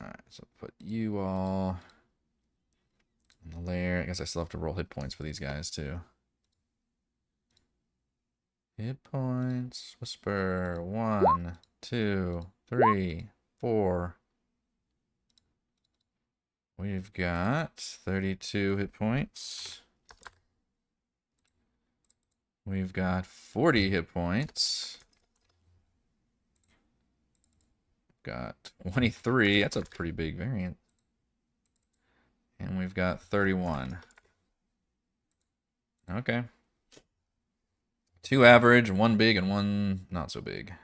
Alright, so put you all in the lair. I guess I still have to roll hit points for these guys, too. Hit points. Whisper. 1, 2, 3, 4. We've got 32 hit points. We've got 40 hit points. Got 23. That's a pretty big variant. And we've got 31. Okay. 2 average, 1 big, and 1 not so big.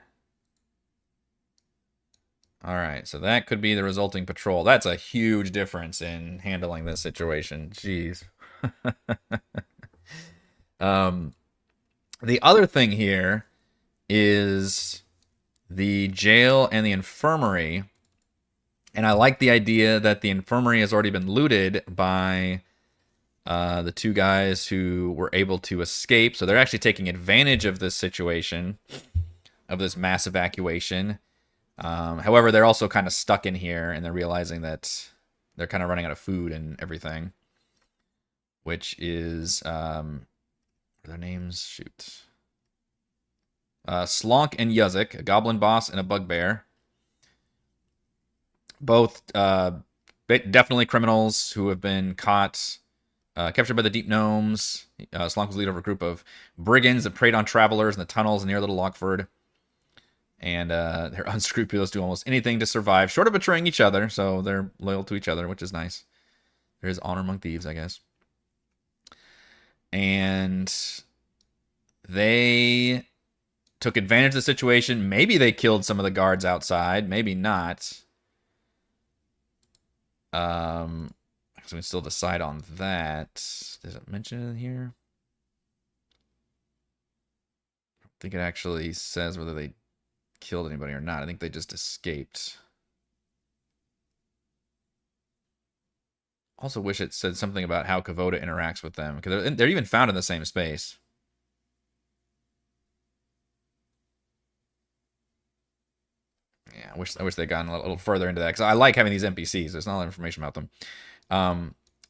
Alright, so that could be the resulting patrol. That's a huge difference in handling this situation. Jeez. The other thing here is the jail and the infirmary. And I like the idea that the infirmary has already been looted by the 2 guys who were able to escape. So they're actually taking advantage of this situation, of this mass evacuation. However, they're also kind of stuck in here, and they're realizing that they're kind of running out of food and everything. Which is, what are their names? Shoot. Slonk and Yuzik, a goblin boss and a bugbear. Both definitely criminals who have been caught, captured by the Deep Gnomes. Slonk was leader of a group of brigands that preyed on travelers in the tunnels near Little Lockford. And they're unscrupulous, do almost anything to survive, short of betraying each other, so they're loyal to each other, which is nice. There is honor among thieves, I guess. And they took advantage of the situation. Maybe they killed some of the guards outside, maybe not. So we can still decide on that. Does it mention it in here? I don't think it actually says whether they killed anybody or not. I think they just escaped. Also wish it said something about how Kavoda interacts with them, because they're even found in the same space. Yeah, I wish they'd gotten a little further into that, because I like having these NPCs. There's not a lot of information about them.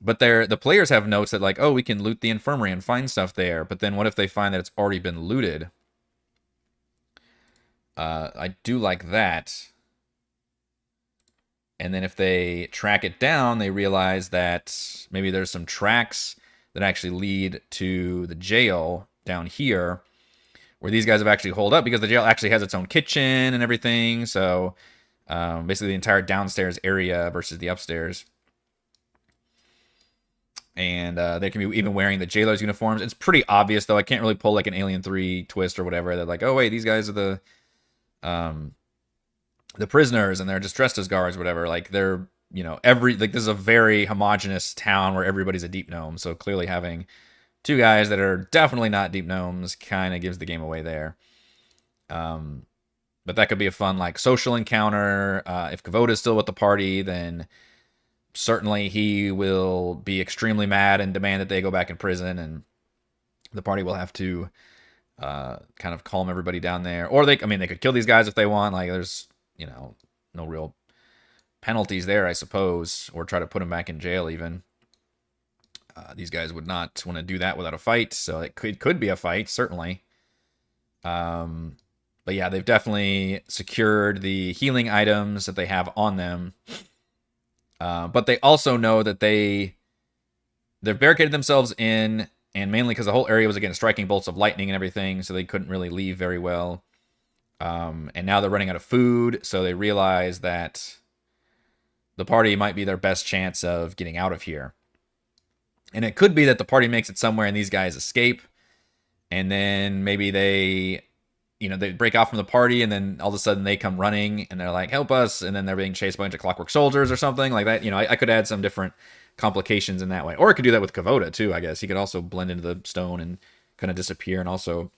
But the players have notes that, like, oh, we can loot the infirmary and find stuff there. But then what if they find that it's already been looted? I do like that. And then if they track it down, they realize that maybe there's some tracks that actually lead to the jail down here, where these guys have actually holed up, because the jail actually has its own kitchen and everything. So basically the entire downstairs area versus the upstairs. And they can be even wearing the jailer's uniforms. It's pretty obvious, though. I can't really pull like an Alien 3 twist or whatever. They're like, oh, wait, these guys are the prisoners, and they're just dressed as guards or whatever. Like, they're, you know, this is a very homogenous town where everybody's a deep gnome. So clearly having 2 guys that are definitely not deep gnomes kind of gives the game away there. But that could be a fun, like, social encounter. If Kavoda's still with the party, then certainly he will be extremely mad and demand that they go back in prison, and the party will have to kind of calm everybody down there. Or they could kill these guys if they want. Like, there's, you know, no real penalties there, I suppose, or try to put them back in jail even. These guys would not want to do that without a fight, so it could be a fight, certainly. But yeah, they've definitely secured the healing items that they have on them. But they also know that they've barricaded themselves in, and mainly because the whole area was, again, striking bolts of lightning and everything, so they couldn't really leave very well. And now they're running out of food, so they realize that the party might be their best chance of getting out of here. And it could be that the party makes it somewhere and these guys escape, and then maybe they break off from the party, and then all of a sudden they come running and they're like, help us, and then they're being chased by a bunch of Clockwork soldiers or something like that. You know, I could add some different complications in that way. Or I could do that with Kavoda too, I guess. He could also blend into the stone and kind of disappear and also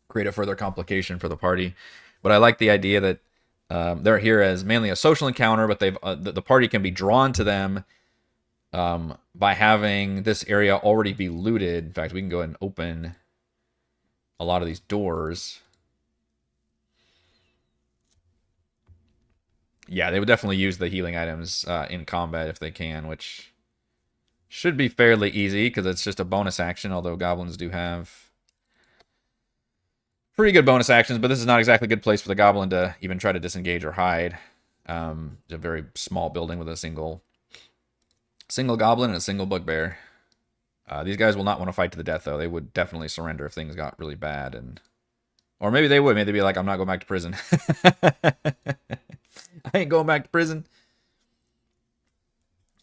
create a further complication for the party. But I like the idea that they're here as mainly a social encounter, but the party can be drawn to them by having this area already be looted. In fact, we can go ahead and open a lot of these doors. Yeah, they would definitely use the healing items in combat if they can, which should be fairly easy because it's just a bonus action, although goblins do have Pretty good bonus actions, but this is not exactly a good place for the goblin to even try to disengage or hide. It's a very small building with a single goblin and a single bugbear. These guys will not want to fight to the death, though. They would definitely surrender if things got really bad, or maybe they would. Maybe they'd be like, "I'm not going back to prison. I ain't going back to prison."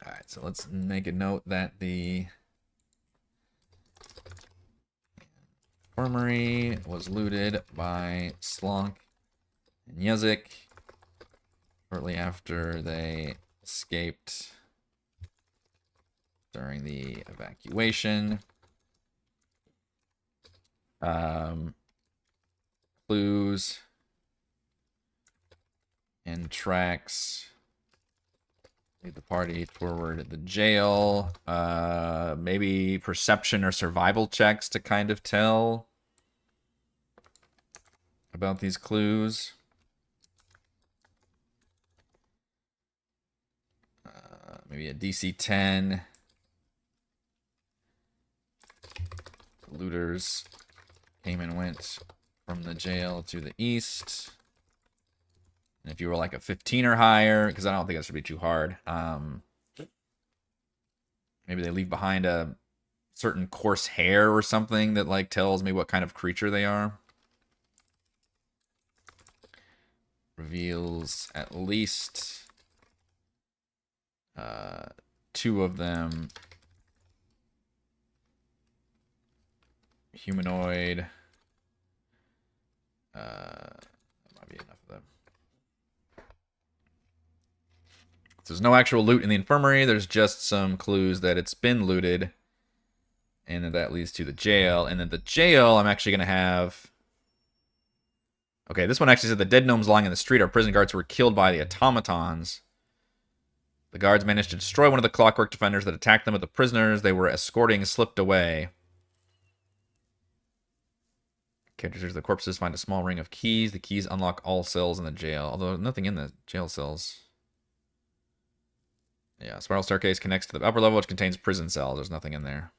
All right, so let's make a note that the infirmary was looted by Slonk and Yezik shortly after they escaped during the evacuation. Clues and tracks lead the party toward the jail. Maybe perception or survival checks to kind of tell about these clues. Maybe a DC 10. Looters came and went from the jail to the east. And if you were like a 15 or higher, because I don't think that should be too hard, maybe they leave behind a certain coarse hair or something that like tells me what kind of creature they are. Reveals at least 2 of them humanoid. That might be enough of them. So there's no actual loot in the infirmary. There's just some clues that it's been looted, and that leads to the jail. And then the jail, I'm actually going to have... Okay, this one actually said the dead gnomes lying in the street. Our prison guards were killed by the automatons. The guards managed to destroy one of the Clockwork defenders that attacked them, but the prisoners they were escorting slipped away. Characters, the corpses find a small ring of keys. The keys unlock all cells in the jail, although nothing in the jail cells. Yeah, spiral staircase connects to the upper level, which contains prison cells. There's nothing in there.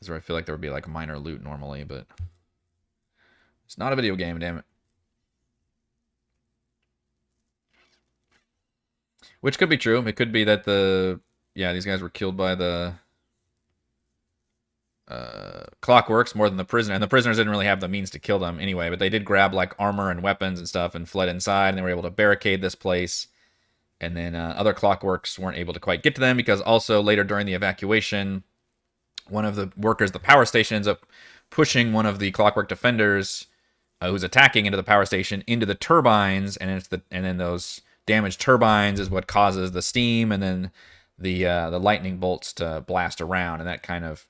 This is where I feel like there would be like minor loot normally, but it's not a video game, damn it. Which could be true. It could be that these guys were killed by the Clockworks more than the prisoner, and the prisoners didn't really have the means to kill them anyway, but they did grab like armor and weapons and stuff and fled inside, and they were able to barricade this place. And then other Clockworks weren't able to quite get to them, because also later during the evacuation, one of the workers at the power station ends up pushing one of the Clockwork defenders who's attacking into the power station into the turbines, and then those damaged turbines is what causes the steam, and then the lightning bolts to blast around, and that kind of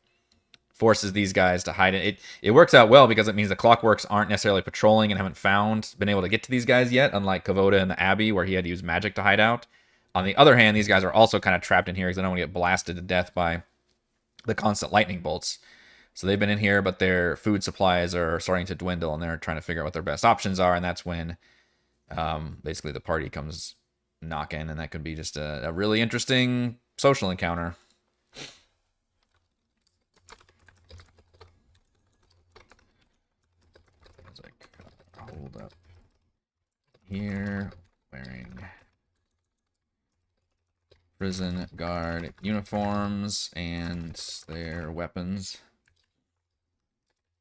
forces these guys to hide it. It works out well because it means the Clockworks aren't necessarily patrolling and haven't been able to get to these guys yet, unlike Kavoda and the Abbey, where he had to use magic to hide out. On the other hand, these guys are also kind of trapped in here because they don't want to get blasted to death by the constant lightning bolts. So they've been in here, but their food supplies are starting to dwindle, and they're trying to figure out what their best options are, and that's when basically the party comes knocking, and that could be just a really interesting social encounter. Hold up here, wearing prison guard uniforms and their weapons.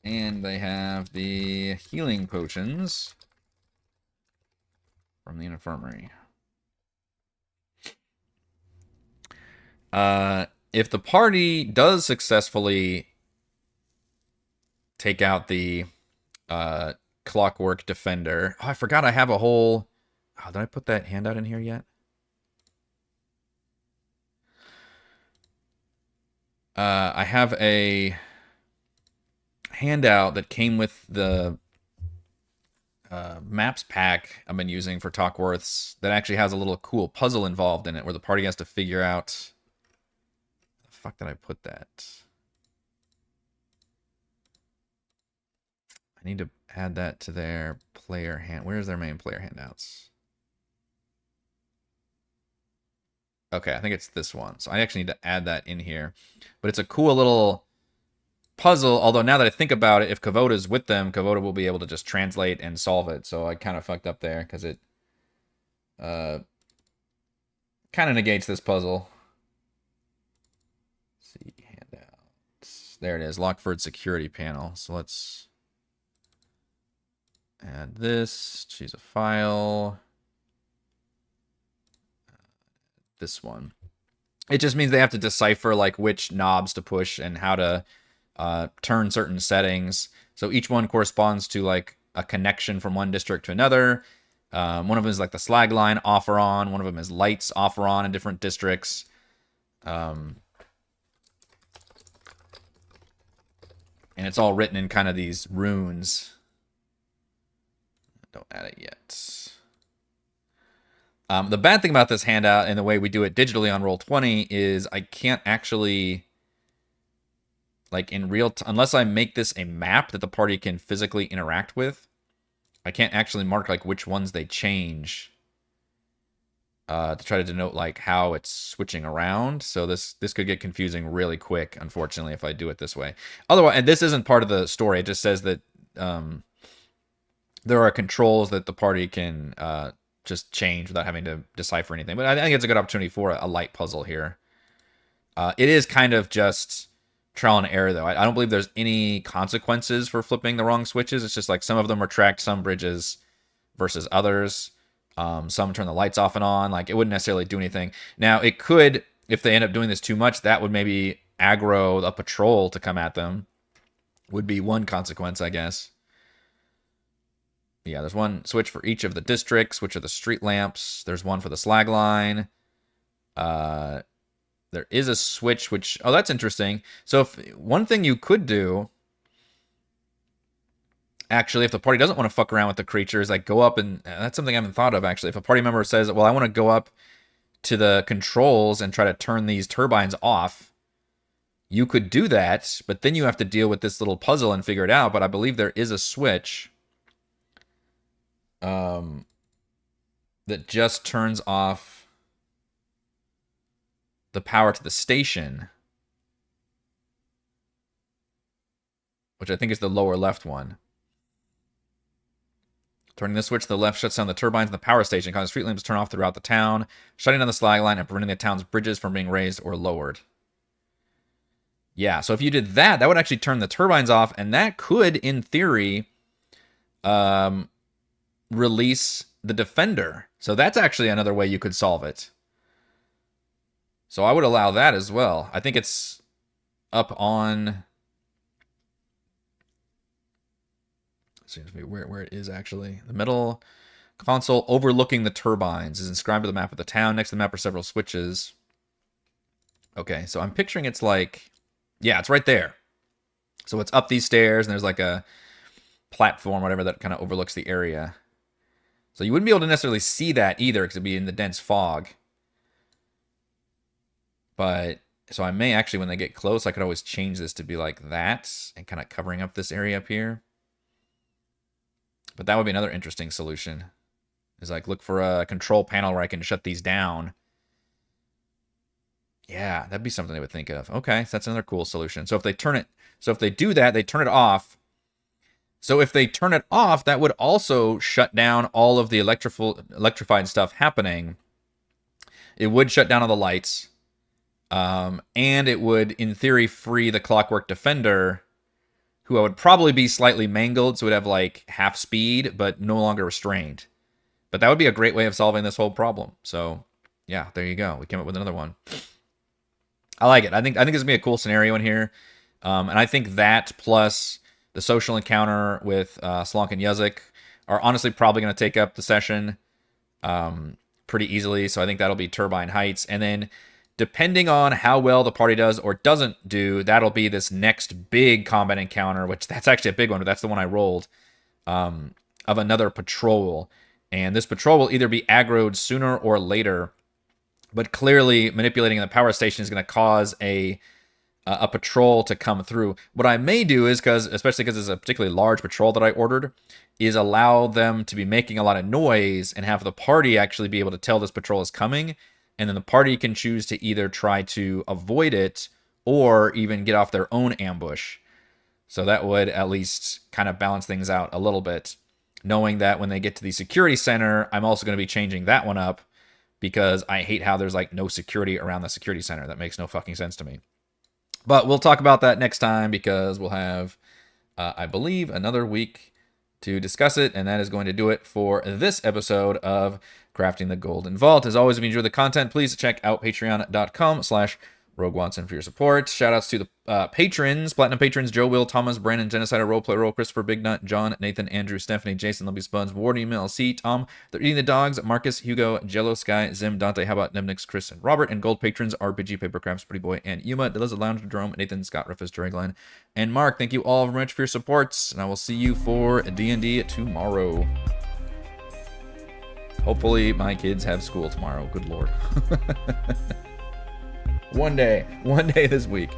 And they have the healing potions from the infirmary. If the party does successfully take out the Clockwork defender... Oh, I forgot I have a whole... Oh, did I put that handout in here yet? I have a handout that came with the maps pack I've been using for Tockworths that actually has a little cool puzzle involved in it where the party has to figure out... Where the fuck did I put that? I need to add that to their player hand. Where's their main player handouts? Okay, I think it's this one. So I actually need to add that in here. But it's a cool little puzzle, although now that I think about it, if Kavoda's with them, Kavoda will be able to just translate and solve it. So I kind of fucked up there because it kind of negates this puzzle. Let's see, handouts. There it is, Lockford security panel. So let's add this, choose a file. This one. It just means they have to decipher like which knobs to push and how to turn certain settings. So each one corresponds to like a connection from one district to another. One of them is like the slag line off or on. One of them is lights off or on in different districts. And it's all written in kind of these runes. Don't add it yet. The bad thing about this handout and the way we do it digitally on Roll20 is I can't actually, like in real time, unless I make this a map that the party can physically interact with, I can't actually mark like which ones they change to try to denote like how it's switching around. So this could get confusing really quick, unfortunately, if I do it this way. Otherwise, and this isn't part of the story. It just says that there are controls that the party can just change without having to decipher anything. But I think it's a good opportunity for a light puzzle here. It is kind of just trial and error, though. I don't believe there's any consequences for flipping the wrong switches. It's just like some of them retract some bridges versus others. Some turn the lights off and on. Like, it wouldn't necessarily do anything. Now, it could, if they end up doing this too much, that would maybe aggro a patrol to come at them. Would be one consequence, I guess. Yeah, there's one switch for each of the districts, which are the street lamps. There's one for the slag line. There is a switch which... Oh, that's interesting. So if one thing you could do, actually, if the party doesn't want to fuck around with the creatures, like go up and... That's something I haven't thought of, actually. If a party member says, well, I want to go up to the controls and try to turn these turbines off, you could do that, but then you have to deal with this little puzzle and figure it out. But I believe there is a switch that just turns off the power to the station, which I think is the lower left one. Turning the switch to the left shuts down the turbines in the power station, causing street lamps to turn off throughout the town, shutting down the slag line and preventing the town's bridges from being raised or lowered. Yeah, so if you did that, that would actually turn the turbines off, and that could, in theory, release the defender. So that's actually another way you could solve it. So I would allow that as well. I think it's up on... Seems to be where it is actually. The middle console overlooking the turbines is inscribed to the map of the town. Next to the map are several switches. Okay, so I'm picturing it's like... Yeah, it's right there. So it's up these stairs, and there's like a platform, whatever, that kind of overlooks the area. So you wouldn't be able to necessarily see that either, because it'd be in the dense fog. But, so I may actually, when they get close, I could always change this to be like that, and kind of covering up this area up here. But that would be another interesting solution. Is like, look for a control panel where I can shut these down. Yeah, that'd be something they would think of. Okay, so that's another cool solution. So if they turn it, so if they do that, they turn it off. So if they turn it off, that would also shut down all of the electrified stuff happening. It would shut down all the lights. And it would, in theory, free the Clockwork Defender, who would probably be slightly mangled, so would have like half speed, but no longer restrained. But that would be a great way of solving this whole problem. So yeah, there you go. We came up with another one. I like it. I think this would be a cool scenario in here. And I think that plus the social encounter with Slonk and Yuzik are honestly probably going to take up the session pretty easily. So I think that'll be Turbine Heights. And then depending on how well the party does or doesn't do, that'll be this next big combat encounter, which that's actually a big one, but that's the one I rolled, of another patrol. And this patrol will either be aggroed sooner or later, but clearly manipulating the power station is going to cause a patrol to come through. What I may do is, especially because it's a particularly large patrol that I ordered, is allow them to be making a lot of noise and have the party actually be able to tell this patrol is coming, and then the party can choose to either try to avoid it or even get off their own ambush. So that would at least kind of balance things out a little bit, knowing that when they get to the security center, I'm also going to be changing that one up because I hate how there's like no security around the security center. That makes no fucking sense to me. But we'll talk about that next time because we'll have, I believe, another week to discuss it, and that is going to do it for this episode of Crafting the Golden Vault. As always, if you enjoy the content, please check out patreon.com/Rogue Watson for your support. Shoutouts to the patrons, platinum patrons: Joe, Will, Thomas, Brandon, Genocider, Roleplay Roll, Christopher, Big Nut, John, Nathan, Andrew, Stephanie, Jason, Libby Spuds, Wardy, Mel, C, Tom, They're Eating the Dogs, Marcus, Hugo, Jello, Sky, Zim, Dante, How About Nebnix, Chris, and Robert. And gold patrons: RPG, Papercrafts, Pretty Boy, and Yuma, Deliza Lounge, Jerome, Nathan, Scott, Rufus, Dragline, and Mark. Thank you all very much for your support, and I will see you for D&D tomorrow. Hopefully my kids have school tomorrow. Good lord. One day this week.